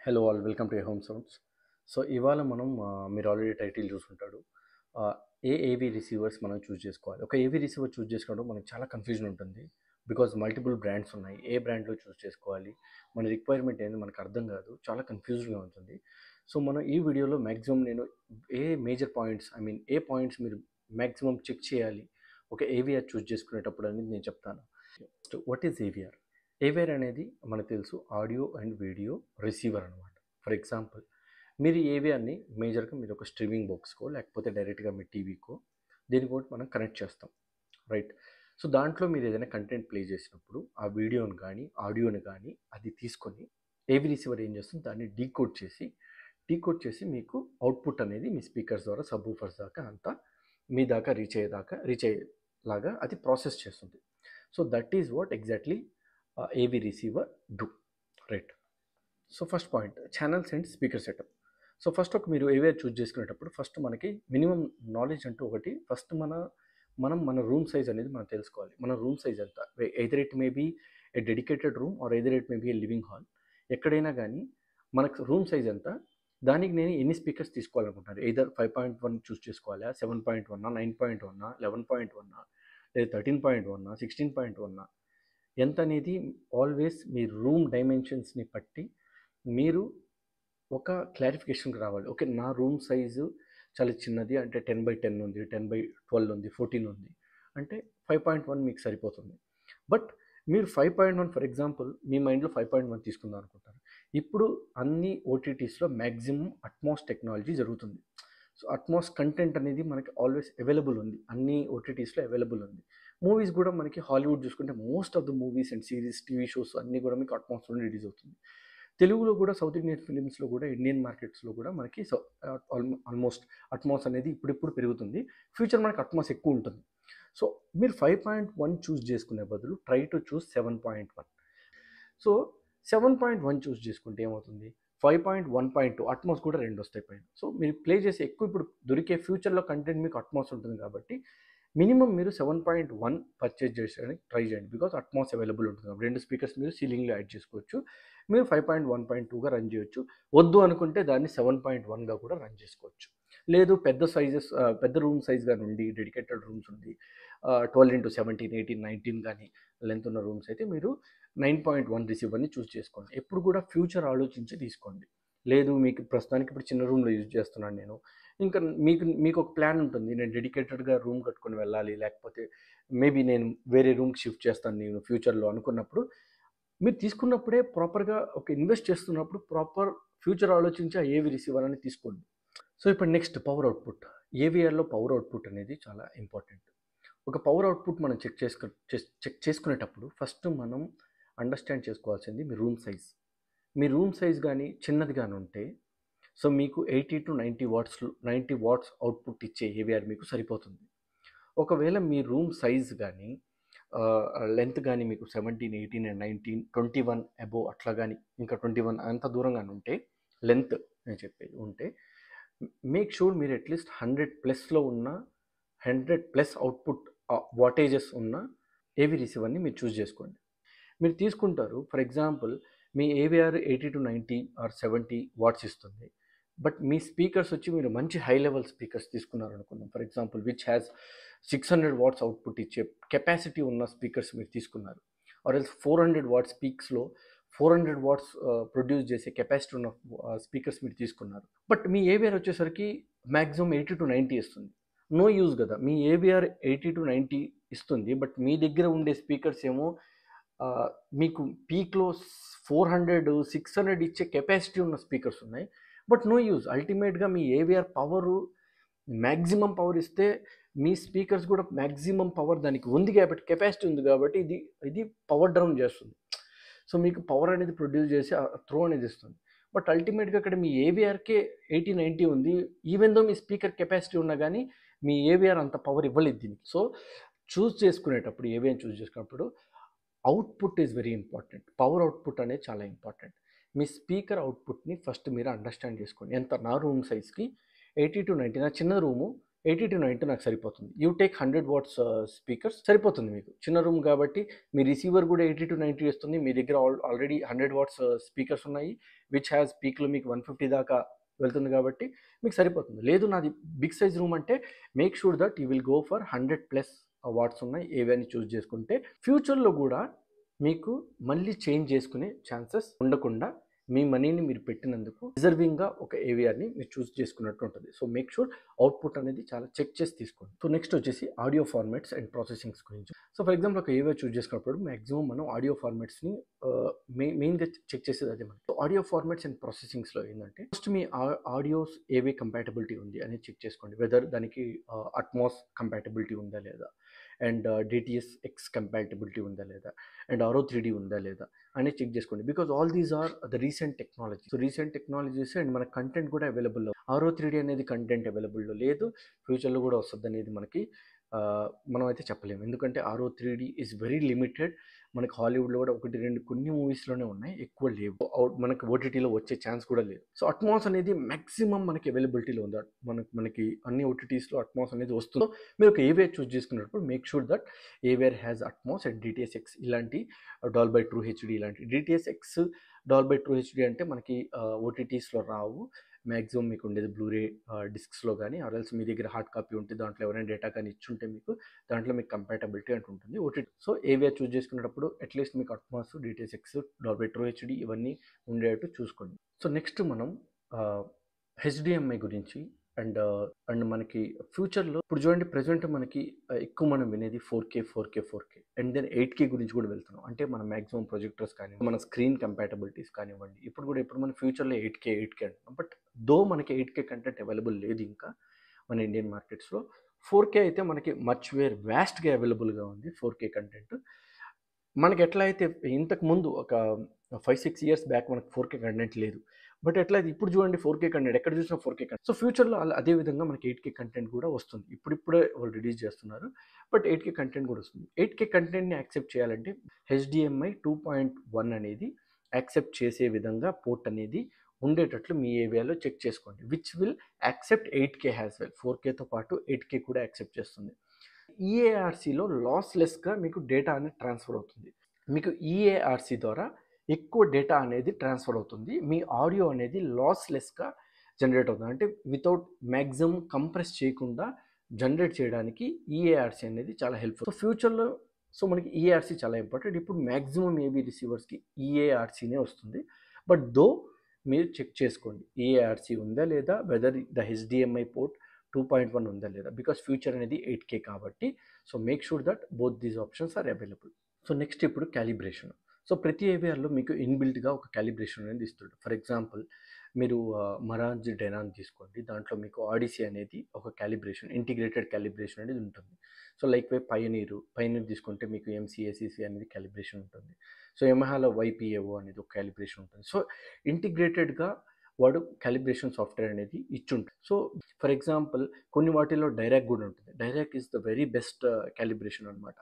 Hello all welcome to home sounds. So ఇవాళ మనం మీరు ఆల్రెడీ టైటిల్ చూసుంటాడు. ఏవి రిసీవర్స్ మనం చూస్ చేసుకోవాలి. ఒక ఏవి రిసీవర్ చూస్ చేసుకోవడం మనకు చాలా కన్ఫ్యూజన్ ఉంటుంది. బికాజ్ మల్టిపుల్ బ్రాండ్స్ ఉన్నాయి. ఏ బ్రాండ్లో చూస్ చేసుకోవాలి, మన రిక్వైర్మెంట్ ఏంది మనకు అర్థం కాదు, చాలా కన్ఫ్యూజ్డ్గా ఉంటుంది. సో మనం ఈ వీడియోలో మ్యాక్సిమం నేను a major points A points మీరు మ్యాక్సిమం చెక్ చేయాలి ఒక ఏవిఆర్ చూస్ చేసుకునేటప్పుడు అనేది నేను చెప్తాను. So what is AVR? AVR అనేది మనకు తెలుసు ఆడియో అండ్ వీడియో రిసీవర్ అనమాట. ఫర్ ఎగ్జాంపుల్, మీరు ఏవిఆర్ని మేజర్గా మీరు ఒక స్ట్రీమింగ్ బాక్స్కో లేకపోతే డైరెక్ట్గా మీ టీవీకో దీనికి కూడా మనం కనెక్ట్ చేస్తాం, రైట్? సో దాంట్లో మీరు ఏదైనా కంటెంట్ ప్లే చేసినప్పుడు ఆ వీడియోని కానీ ఆడియోని కానీ అది తీసుకొని ఏవి రిసీవర్ ఏం చేస్తుంది, దాన్ని డీకోడ్ చేసి మీకు అవుట్పుట్ అనేది మీ స్పీకర్స్ ద్వారా సబ్వూఫర్స్ దాకా అంతా మీ దాకా రీచ్ అయ్యేలాగా అది ప్రాసెస్ చేస్తుంది. So that is what exactly AV receiver do, right? So first point, channels and speaker setup. So first ఒక మీరు ఏవిఆర్ చూస్ చేసుకునేటప్పుడు ఫస్ట్ మనకి మినిమం నాలెడ్జ్ అంటూ ఒకటి ఫస్ట్ మన రూమ్ సైజ్ అనేది మనం తెలుసుకోవాలి. మన రూమ్ సైజ్ ఎంత, either it may be a dedicated room or either it may be a living hall. ఎక్కడైనా కానీ మనకు రూమ్ సైజ్ ఎంత, దానికి నేను ఎన్ని స్పీకర్స్ తీసుకోవాలనుకుంటున్నారు. ఎయిదర్ 5.1 చూస్ చేసుకోవాలా, 7.1, 9.1, 11.1, లేదా 13.1, 16.1 ఎంత అనేది ఆల్వేస్ మీ రూమ్ డైమెన్షన్స్ని బట్టి మీరు ఒక క్లారిఫికేషన్కి రావాలి. ఓకే, నా రూమ్ సైజు చాలా చిన్నది, అంటే 10x10 ఉంది, 10x12 ఉంది, 14 ఉంది అంటే 5.1 మీకు సరిపోతుంది. బట్ మీరు 5.1 ఫర్ ఎగ్జాంపుల్ మీ మైండ్లో 5.1 తీసుకుందాం అనుకుంటారు. ఇప్పుడు అన్ని ఓటీటీస్లో మ్యాక్సిమం అట్మాస్ టెక్నాలజీ జరుగుతుంది. సో అట్మాస్ కంటెంట్ అనేది మనకి ఆల్వేస్ అవైలబుల్ ఉంది, అన్ని ఓటీటీస్లో అవైలబుల్ ఉంది. మూవీస్ కూడా మనకి హాలీవుడ్ చూసుకుంటే most of the movies and series, TV shows అన్నీ కూడా మీకు అట్మాస్లో రిలీజ్ అవుతుంది. తెలుగులో కూడా సౌత్ ఇండియన్ ఫిలిమ్స్లో కూడా ఇండియన్ మార్కెట్స్లో కూడా మనకి ఆల్మోస్ట్ అట్మాస్ అనేది ఇప్పుడిప్పుడు పెరుగుతుంది. ఫ్యూచర్ మనకి అట్మాస్ ఎక్కువ ఉంటుంది. సో మీరు 5.1 చూస్ చేసుకునే బదులు ట్రై టు చూస్ 7.1. సో 7.1 చూస్ చేసుకుంటే ఏమవుతుంది, 5.1.2 అట్మాస్ కూడా 2 వస్తాయి పైన. సో మీరు ప్లే చేసి ఎక్కువ ఇప్పుడు దొరికే ఫ్యూచర్లో కంటెంట్ మీకు అట్మాస్ ఉంటుంది కాబట్టి మినిమం మీరు 7.1 పర్చేజ్ చేసేయడానికి ట్రై చేయండి. బికాస్ అట్మాస్ అవైలబుల్ ఉంటుంది కాబట్టి 2 స్పీకర్స్ మీరు సీలింగ్లో యాడ్ చేసుకోవచ్చు. మీరు 5.1.2గా రన్ చేయొచ్చు. వద్దు అనుకుంటే దాన్ని 7.1గా కూడా రన్ చేసుకోవచ్చు. లేదు పెద్ద రూమ్ సైజ్గా నుండి డెడికేటెడ్ రూమ్స్ ఉంది, 12x17, 18, 19 కానీ లెంత్ ఉన్న రూమ్స్ అయితే మీరు 9.1 రిసీవర్ని చూస్ చేసుకోండి. ఎప్పుడు కూడా ఫ్యూచర్ ఆలోచించి తీసుకోండి. లేదు మీకు ప్రస్తుతానికి ఇప్పుడు చిన్న రూమ్లో యూజ్ చేస్తున్నాను నేను, ఇంకా మీకు ఒక ప్లాన్ ఉంటుంది, నేను డెడికేటెడ్గా రూమ్ కట్టుకొని వెళ్ళాలి, లేకపోతే మేబీ నేను వేరే రూమ్కి షిఫ్ట్ చేస్తాను నేను ఫ్యూచర్లో అనుకున్నప్పుడు, మీరు తీసుకున్నప్పుడే ప్రాపర్గా ఒక ఇన్వెస్ట్ చేస్తున్నప్పుడు ప్రాపర్ ఫ్యూచర్ ఆలోచించి ఆ ఏవి రిసీవర్ అని తీసుకోండి. సో ఇప్పుడు నెక్స్ట్ పవర్ అవుట్పుట్. ఏవిఆర్లో పవర్ అవుట్పుట్ అనేది చాలా ఇంపార్టెంట్. ఒక పవర్ అవుట్పుట్ మనం చెక్ చేసుకునేటప్పుడు ఫస్ట్ మనం అండర్స్టాండ్ చేసుకోవాల్సింది మీ రూమ్ సైజ్. మీ రూమ్ సైజ్ కానీ చిన్నది కానీ ఉంటే సో మీకు 80 to 90 వాట్స్ అవుట్పుట్ ఇచ్చే ఏవిఆర్ మీకు సరిపోతుంది. ఒకవేళ మీ రూమ్ సైజ్ కానీ లెంత్ కానీ మీకు 17, 18 అండ్ 19, 21 అబోవ్ అట్లా కానీ ఇంకా 21 అంత దూరంగా ఉంటే లెంత్ నేను చెప్పేది ఉంటే మేక్ షూర్ మీరు అట్లీస్ట్ 100+లో ఉన్న 100+ అవుట్పుట్ వాటేజెస్ ఉన్న ఏవి రిసీవర్ని మీరు చూస్ చేసుకోండి. మీరు తీసుకుంటారు ఫర్ ఎగ్జాంపుల్ మీ ఏవిఆర్ 80 to 90 ఆర్ 70 వాట్స్ ఇస్తుంది. బట్ మీ స్పీకర్స్ వచ్చి మీరు మంచి హై లెవెల్ స్పీకర్స్ తీసుకున్నారు అనుకుందాం, for example which has 600 watts output ఇచ్చే కెపాసిటీ ఉన్న స్పీకర్స్ మీరు తీసుకున్నారు. ఆర్ ఎల్స్ 400 వాట్స్ పీక్స్లో 400 వాట్స్ ప్రొడ్యూస్ చేసే కెపాసిటీ ఉన్న స్పీకర్స్ మీరు తీసుకున్నారు. బట్ మీ ఏవిఆర్ వచ్చేసరికి మ్యాక్సిమం 80 to 90 ఇస్తుంది. నో యూజ్ కదా, మీ ఏవిఆర్ 80 to 90 ఇస్తుంది, బట్ మీ దగ్గర ఉండే స్పీకర్స్ ఏమో మీకు పీక్లో 400, 600 ఇచ్చే కెపాసిటీ ఉన్న స్పీకర్స్ ఉన్నాయి. But no use. అల్టిమేట్గా మీ ఏవిఆర్ పవరు మ్యాక్సిమం పవర్ ఇస్తే మీ స్పీకర్స్ కూడా మ్యాక్సిమం పవర్ దానికి ఉంది కాబట్టి, కెపాసిటీ ఉంది కాబట్టి ఇది పవర్ డౌన్ చేస్తుంది. సో మీకు పవర్ అనేది ప్రొడ్యూస్ చేసి త్రో అనేది ఇస్తుంది. బట్ అల్టిమేట్గా అక్కడ మీ ఏవిఆర్కే 80, 90 ఉంది, ఈవెన్ దో మీ స్పీకర్ కెపాసిటీ ఉన్నా కానీ మీ ఏవిఆర్ అంత పవర్ ఇవ్వలేదు దీనికి. సో చూస్ చేసుకునేటప్పుడు ఏవిఆర్ చూస్ చేసుకున్నప్పుడు output is very important. Power output అనేది చాలా ఇంపార్టెంట్. మీ స్పీకర్ అవుట్పుట్ని ఫస్ట్ మీరు అండర్స్టాండ్ చేసుకోండి. ఎంత నా రూమ్ సైజ్కి 80 to 90, నా చిన్న రూము 80 to 90 నాకు సరిపోతుంది. యూ టేక్ 100 వాట్స్ స్పీకర్స్ సరిపోతుంది మీకు. చిన్న రూమ్ కాబట్టి మీ రిసీవర్ కూడా 80 to 90 ఇస్తుంది. మీ దగ్గర ఆల్రెడీ 100 వాట్స్ స్పీకర్స్ ఉన్నాయి, విచ్ హ్యాస్ పీక్లో మీకు 150 దాకా వెళ్తుంది కాబట్టి మీకు సరిపోతుంది. లేదు నాది బిగ్ సైజ్ రూమ్ అంటే make sure that you will go for 100+ watts ఉన్నాయి ఏవైనా చూస్ చేసుకుంటే ఫ్యూచర్లో కూడా మీకు మళ్ళీ చేంజ్ చేసుకునే ఛాన్సెస్ ఉండకుండా మీ మనీని మీరు పెట్టినందుకు రిజర్వింగ్గా ఒక ఏవిఆర్ని మీరు చూస్ చేసుకున్నట్టు ఉంటుంది. సో మేక్ షూర్ అవుట్పుట్ అనేది చాలా చెక్ చేసి తీసుకోండి. సో నెక్స్ట్ వచ్చేసి ఆడియో ఫార్మాట్స్ అండ్ ప్రాసెసింగ్స్ గురించి. సో ఫర్ ఎగ్జాంపుల్ ఒక ఏవిఆర్ చూస్ చేసుకున్నప్పుడు మ్యాక్సిమం మనం ఆడియో ఫార్మాట్స్ని మెయిన్గా చెక్ చేసేది అదే మనం. సో ఆడియో ఫార్మాట్స్ అండ్ ప్రాసెసింగ్స్లో ఏంటంటే ఫస్ట్ మీ ఆడియోస్ ఏవే కంపాటబిలిటీ ఉంది అనేది చెక్ చేసుకోండి. వెదర్ దానికి అట్మాస్ కంపాటబిలిటీ ఉందా లేదా, అండ్ DTS:X కంపాటబిలిటీ ఉందా లేదా, అండ్ RO3D ఉందా లేదా అనేది చెక్ చేసుకోండి. Because all these are the recent technology. So recent technologies and మన కంటెంట్ కూడా అవైలబుల్. RO3D అనేది కంటెంట్ అవైలబుల్లో లేదు, ఫ్యూచర్లో కూడా వస్తుంది అనేది మనకి మనం అయితే చెప్పలేము. ఎందుకంటే RO3D ఈజ్ వెరీ లిమిటెడ్. మనకి హాలీవుడ్లో కూడా 1-2 కొన్ని మూవీస్లోనే ఉన్నాయి, ఎక్కువ లేవు. మనకి ఓటీటీలో వచ్చే ఛాన్స్ కూడా లేదు. సో అట్మాస్ అనేది మ్యాక్సిమం మనకి అవైలబిలిటీలో ఉంది. మనకి అన్ని ఓటీటీస్లో అట్మాస్ అనేది వస్తుంది. మీరు ఒక ఏవిఆర్ చూస్ చేసుకున్నప్పుడు make sure that AVR has Atmos and DTS:X ఇలాంటి డాల్బీ ట్రూ హెచ్డి ఇలాంటి. DTS:X డాల్బీ ట్రూ హెచ్డి అంటే మనకి ఓటీటీస్లో రావు. మ్యాక్సిమం మీకు ఉండేది బ్లూరే డిస్క్స్లో కానీ, ఆర్ఎల్స్ మీ దగ్గర హార్డ్ కాపీ ఉంటే దాంట్లో ఎవరైనా డేటా కానీ ఇచ్చుంటే మీకు దాంట్లో మీకు కంపాటబిలిటీ అంటూ ఉంటుంది ఓటీటీ. సో ఏవిఆర్ చూస్ చేసుకునేటప్పుడు అట్లీస్ట్ మీకు Atmos, DTS:X, Dolby true HD ఇవన్నీ ఉండేటట్టు చూసుకోండి. సో నెక్స్ట్ మనం HDMI గురించి అండ్ మనకి ఫ్యూచర్లో ఇప్పుడు చూడండి ప్రజెంట్ మనకి ఎక్కువ మనం వినేది 4K అండ్ దెన్ 8K గురించి కూడా వెళ్తున్నాం. అంటే మన మ్యాక్సిమం ప్రొజెక్టర్స్ కానీ, మన స్క్రీన్ కంపాటబిలిటీస్ కానివ్వండి, ఇప్పుడు మన ఫ్యూచర్లో 8K అంటున్నాం. బట్ దో మనకి 8K కంటెంట్ అవైలబుల్ లేదు ఇంకా మన ఇండియన్ మార్కెట్స్లో. 4K అయితే మనకి మచ్ వ్యాస్ట్గా అవైలబుల్గా ఉంది 4K కంటెంట్. మనకి ఎట్లా అయితే ఇంతకు ముందు ఒక 5-6 ఇయర్స్ బ్యాక్ మనకు 4K కంటెంట్ లేదు. బట్ ఎట్లా అయితే ఇప్పుడు చూడండి 4K కంటెంట్ ఎక్కడ చూసినా 4K కంటెంట్. సో ఫ్యూచర్లో అదే విధంగా మనకి 8K కంటెంట్ కూడా వస్తుంది. ఇప్పుడే వాళ్ళు రిలీజ్ చేస్తున్నారు, బట్ 8K కంటెంట్ కూడా వస్తుంది. 8K కంటెంట్ని యాక్సెప్ట్ చేయాలంటే HDMI 2.1 అనేది యాక్సెప్ట్ చేసే విధంగా పోర్ట్ అనేది ఉండేటట్లు మీ ఏవియాలో చెక్ చేసుకోండి. Which will accept 8K as well. 4Kతో పాటు 8K కూడా యాక్సెప్ట్ చేస్తుంది. EARCలో లాస్లెస్గా మీకు డేటా అనేది ట్రాన్స్ఫర్ అవుతుంది. మీకు EARC ద్వారా ఎక్కువ డేటా అనేది ట్రాన్స్ఫర్ అవుతుంది. మీ ఆడియో అనేది లాస్లెస్గా జనరేట్ అవుతుంది. అంటే వితౌట్ మ్యాక్సిమం కంప్రెస్ చేయకుండా జనరేట్ చేయడానికి EARC అనేది చాలా హెల్ప్ఫుల్. సో ఫ్యూచర్లో మనకి EARC చాలా ఇంపార్టెంట్. ఇప్పుడు మ్యాక్సిమం ఏబీ రిసీవర్స్కి EARCనే వస్తుంది. బట్ దో మీరు చెక్ చేసుకోండి EARC ఉందా లేదా, వెదర్ ద HDMI పోర్ట్ 2.1 ఉందా లేదా, బికాస్ ఫ్యూచర్ అనేది 8K కాబట్టి. So make sure that both these options are available. So next ఇప్పుడు క్యాలిబ్రేషన్. సో ప్రతి ఏవిఆర్లో మీకు ఇన్బిల్ట్గా ఒక క్యాలిబ్రేషన్ అనేది ఇస్తుంది. ఫర్ ఎగ్జాంపుల్ మీరు మరాజ్ డెనాన్ తీసుకోండి, దాంట్లో మీకు ఆడిసీ అనేది ఒక క్యాలిబ్రేషన్, ఇంటిగ్రేటెడ్ క్యాలిబ్రేషన్ అనేది ఉంటుంది. సో లైక్ పయనీర్ తీసుకుంటే మీకు MCACC అనేది క్యాలిబ్రేషన్ ఉంటుంది. సో యమహాలో YPAO అనేది ఒక క్యాలిబ్రేషన్ ఉంటుంది. సో ఇంటిగ్రేటెడ్గా వాడు క్యాలిబ్రేషన్ సాఫ్ట్వేర్ అనేది ఇచ్చుంటుంది. సో ఫర్ ఎగ్జాంపుల్ కొన్ని వాటిల్లో డైరాక్ కూడా ఉంటుంది. Dirac is the very best calibration అనమాట.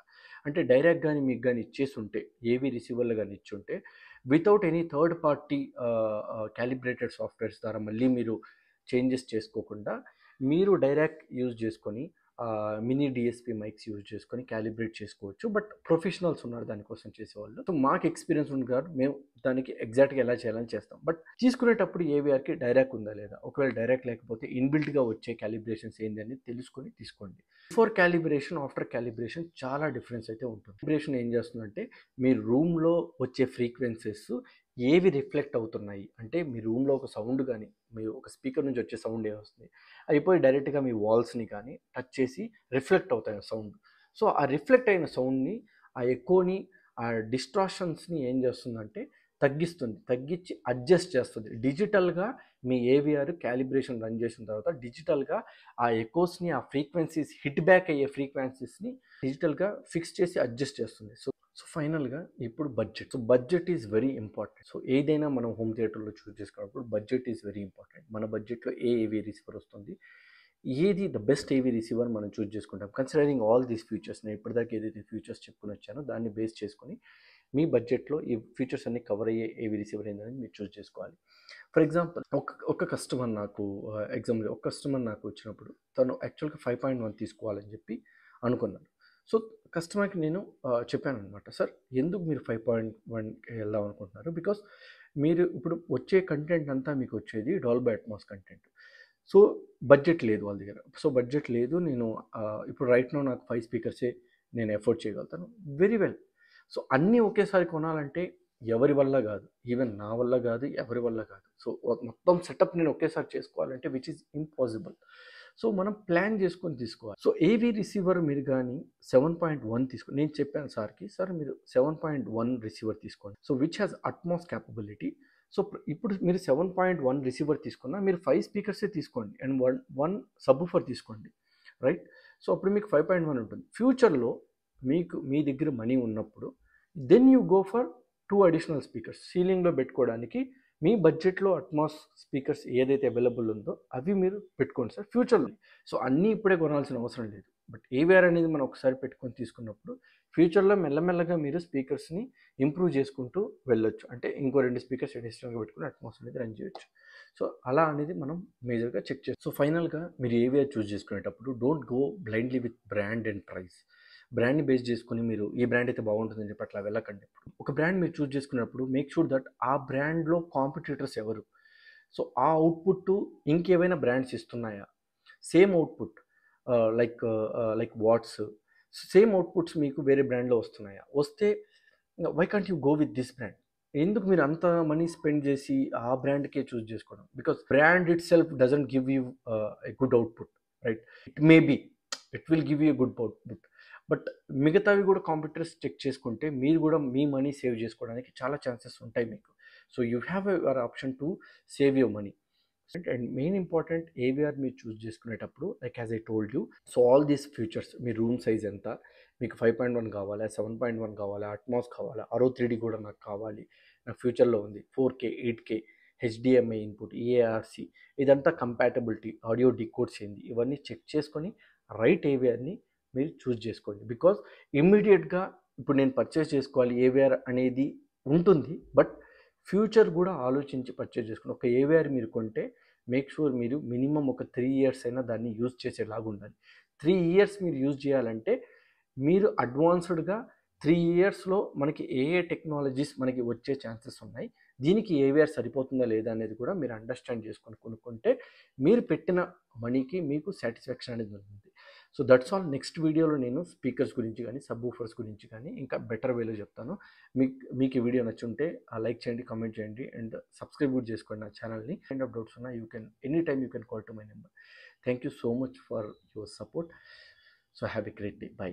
అంటే డైరాక్ కానీ మీకు కానీ ఇచ్చేసి ఉంటే, ఏవి రిసీవర్లు కానీ ఇచ్చుంటే, without any third party calibrated softwares ద్వారా మళ్ళీ మీరు చేంజెస్ చేసుకోకుండా మీరు డైరాక్ యూజ్ చేసుకొని మినీ DSP మైక్స్ యూజ్ చేసుకొని క్యాలిబ్రేట్ చేసుకోవచ్చు. బట్ ప్రొఫెషనల్స్ ఉన్నారు దానికోసం చేసేవాళ్ళు. సో మాకు ఎక్స్పీరియన్స్ ఉంది కాబట్టి మేము దానికి ఎగ్జాక్ట్గా ఎలా చేయాలని చేస్తాం. బట్ తీసుకునేటప్పుడు ఏవిఆర్కి డైరాక్ ఉందా లేదా, ఒకవేళ డైరాక్ లేకపోతే ఇన్బిల్ట్గా వచ్చే క్యాలిబ్రేషన్స్ ఏంటి అని తెలుసుకొని తీసుకోండి. బిఫోర్ క్యాలిబ్రేషన్, ఆఫ్టర్ క్యాలిబ్రేషన్ చాలా డిఫరెన్స్ అయితే ఉంటుంది. క్యాలిబ్రేషన్ ఏం చేస్తుందంటే మీ రూమ్లో వచ్చే ఫ్రీక్వెన్సీస్ ఏవి రిఫ్లెక్ట్ అవుతున్నాయి అంటే, మీ రూమ్లో ఒక సౌండ్ కానీ, మీ ఒక స్పీకర్ నుంచి వచ్చే సౌండ్ ఏమొస్తుంది, అయిపోయి డైరెక్ట్గా మీ వాల్స్ని కానీ టచ్ చేసి రిఫ్లెక్ట్ అవుతాయి సౌండ్. సో ఆ రిఫ్లెక్ట్ అయిన సౌండ్ని, ఆ ఎకోని, ఆ డిస్ట్రాక్షన్స్ని ఏం చేస్తుందంటే తగ్గించి అడ్జస్ట్ చేస్తుంది. డిజిటల్గా మీ ఏవిఆర్ క్యాలిబ్రేషన్ రన్ చేసిన తర్వాత డిజిటల్గా ఆ ఎకోస్ని, ఆ ఫ్రీక్వెన్సీస్ హిట్ బ్యాక్ అయ్యే ఫ్రీక్వెన్సీస్ని డిజిటల్గా ఫిక్స్ చేసి అడ్జస్ట్ చేస్తుంది. సో ఫైనల్గా ఇప్పుడు budget. So budget is very important. So ఏదైనా మనం హోమ్ థియేటర్లో చూస్ చేసుకున్నప్పుడు బడ్జెట్ ఈజ్ వెరీ ఇంపార్టెంట్. మన బడ్జెట్లో ఏవి రిసీవర్ వస్తుంది, ఏది ద బెస్ట్ ఏవి రిసీవర్ మనం చూస్ చేసుకుంటాం. కన్సిడరింగ్ ఆల్ దీస్ ఫీచర్స్, నేను ఇప్పటిదాకా ఏదైతే ఫీచర్స్ చెప్పుకుని వచ్చానో దాన్ని బేస్ చేసుకొని మీ బడ్జెట్లో ఈ ఫీచర్స్ అన్ని కవర్ అయ్యే ఏవి రిసీవర్ ఏందని మీరు చూస్ చేసుకోవాలి. ఫర్ ఎగ్జాంపుల్ ఒక కస్టమర్ నాకు ఎగ్జాంపుల్ ఒక కస్టమర్ నాకు వచ్చినప్పుడు తను యాక్చువల్గా 5.1 తీసుకోవాలని చెప్పి అనుకున్నాను. సో కస్టమర్కి నేను చెప్పాననమాట, సార్ ఎందుకు మీరు 5.1కి వెళ్దాం అనుకుంటున్నారు, బికాస్ మీరు ఇప్పుడు వచ్చే కంటెంట్ అంతా మీకు వచ్చేది Dolby Atmos content. So budget లేదు వాళ్ళ దగ్గర. సో బడ్జెట్ లేదు, నేను ఇప్పుడు రైట్ నౌ నాకు 5 స్పీకర్సే నేను ఎఫోర్డ్ చేయగలుగుతాను. Very well. సో అన్నీ ఒకేసారి కొనాలంటే ఎవరి వల్ల కాదు, ఈవెన్ నా వల్ల కాదు, ఎవరి వల్ల కాదు. సో మొత్తం సెటప్ నేను ఒకేసారి చేసుకోవాలంటే విచ్ ఈజ్ ఇంపాసిబుల్. సో మనం ప్లాన్ చేసుకొని తీసుకోవాలి. సో ఏవి రిసీవర్ మీరు కానీ 7.1 తీసుకోండి. నేను చెప్పాను సార్కి, సార్ మీరు 7.1 రిసీవర్ తీసుకోండి, so which has Atmos capability. So ఇప్పుడు మీరు 7.1 రిసీవర్ తీసుకున్నా మీరు 5 స్పీకర్సే తీసుకోండి అండ్ వన్ సబ్‌వూఫర్ తీసుకోండి, రైట్. సో అప్పుడు మీకు 5.1 ఉంటుంది. ఫ్యూచర్లో మీకు మీ దగ్గర మనీ ఉన్నప్పుడు then you go for 2 additional speakers సీలింగ్లో పెట్టుకోవడానికి. మీ బడ్జెట్లో అట్మాస్ స్పీకర్స్ ఏదైతే అవైలబుల్ ఉందో అవి మీరు పెట్టుకోండి సార్ ఫ్యూచర్లో. సో అన్నీ ఇప్పుడే కొనాల్సిన అవసరం లేదు. బట్ ఏవిఆర్ అనేది మనం ఒకసారి పెట్టుకొని తీసుకున్నప్పుడు ఫ్యూచర్లో మెల్లమెల్లగా మీరు స్పీకర్స్ని ఇంప్రూవ్ చేసుకుంటూ వెళ్ళొచ్చు. అంటే ఇంకో 2 స్పీకర్స్ అడిషనల్గా పెట్టుకుని అట్మాస్ అనేది రన్ చేయొచ్చు. సో అలా అనేది మనం మేజర్గా చెక్ చేస్తాం. సో ఫైనల్గా మీరు ఏవిఆర్ చూస్ చేసుకునేటప్పుడు don't go blindly with brand and price. బ్రాండ్ని బేస్ చేసుకుని మీరు ఈ బ్రాండ్ అయితే బాగుంటుందని చెప్పి అట్లా వెళ్ళకండి. ఒక బ్రాండ్ మీరు చూస్ చేసుకున్నప్పుడు మేక్ షూర్ దట్ ఆ బ్రాండ్లో కాంపిటీటర్స్ ఎవరు, సో ఆ అవుట్పుట్ ఇంకేమైనా బ్రాండ్స్ ఇస్తున్నాయా, same output like watts same outputs మీకు వేరే బ్రాండ్లో వస్తున్నాయా, వస్తే why can't you go with this brand. ఎందుకు మీరు అంత మనీ స్పెండ్ చేసి ఆ బ్రాండ్కే చూస్ చేసుకోవడం, because brand itself doesn't give you a good output, right. It may be it will give you a good output, but మిగతావి కూడా competitors check చేసుకుంటే మీరు కూడా మీ మనీ సేవ్ చేసుకోవడానికి చాలా ఛాన్సెస్ ఉంటాయి మీకు. So you have your option to save your money. And main important AVR మీరు చూస్ చేసుకునేటప్పుడు like as I told you, so all these features me room size ఎంత, మీకు 5.1 కావాలా, 7.1 కావాలా, అట్మాస్ కావాలా, ఆరో 3D కూడా నాకు కావాలి, నాకు ఫ్యూచర్లో ఉంది 4K 8K HDMI input ARC, ఇదంతా కంపాటబిలిటీ ఆడియో డికోడ్స్ ఏంది, ఇవన్నీ చెక్ చేసుకొని రైట్ ఏవిఆర్ని మీరు చూస్ చేసుకోండి. బికాజ్ ఇమ్మీడియట్గా ఇప్పుడు నేను పర్చేస్ చేసుకోవాలి ఏవిఆర్ అనేది ఉంటుంది, బట్ ఫ్యూచర్ కూడా ఆలోచించి పర్చేస్ చేసుకోండి. ఒక ఏవిఆర్ మీరు కొంటే మేక్ షూర్ మీరు మినిమం ఒక 3 ఇయర్స్ అయినా దాన్ని యూజ్ చేసేలాగా ఉండాలి. 3 ఇయర్స్ మీరు యూజ్ చేయాలంటే మీరు అడ్వాన్స్డ్గా 3 ఇయర్స్లో మనకి ఏ టెక్నాలజీస్ మనకి వచ్చే ఛాన్సెస్ ఉన్నాయి, దీనికి ఏవిఆర్ సరిపోతుందా లేదా అనేది కూడా మీరు అండర్స్టాండ్ చేసుకొని కొనుక్కుంటే మీరు పెట్టిన మనీకి మీకు సాటిస్ఫాక్షన్ అనేది ఉంటుంది. So that's all. నెక్స్ట్ వీడియోలో నేను స్పీకర్స్ గురించి కానీ సబ్‌వూఫర్స్ గురించి కానీ ఇంకా బెటర్ వేలో చెప్తాను. మీకు ఈ వీడియో నచ్చుంటే లైక్ చేయండి, కామెంట్ చేయండి అండ్ సబ్స్క్రైబ్ కూడా చేసుకోండి నా ఛానల్ని. కైండ్ ఆఫ్ డౌట్స్ ఉన్నా any time you can call to my number. Thank you so much for your support. So have a great day. By.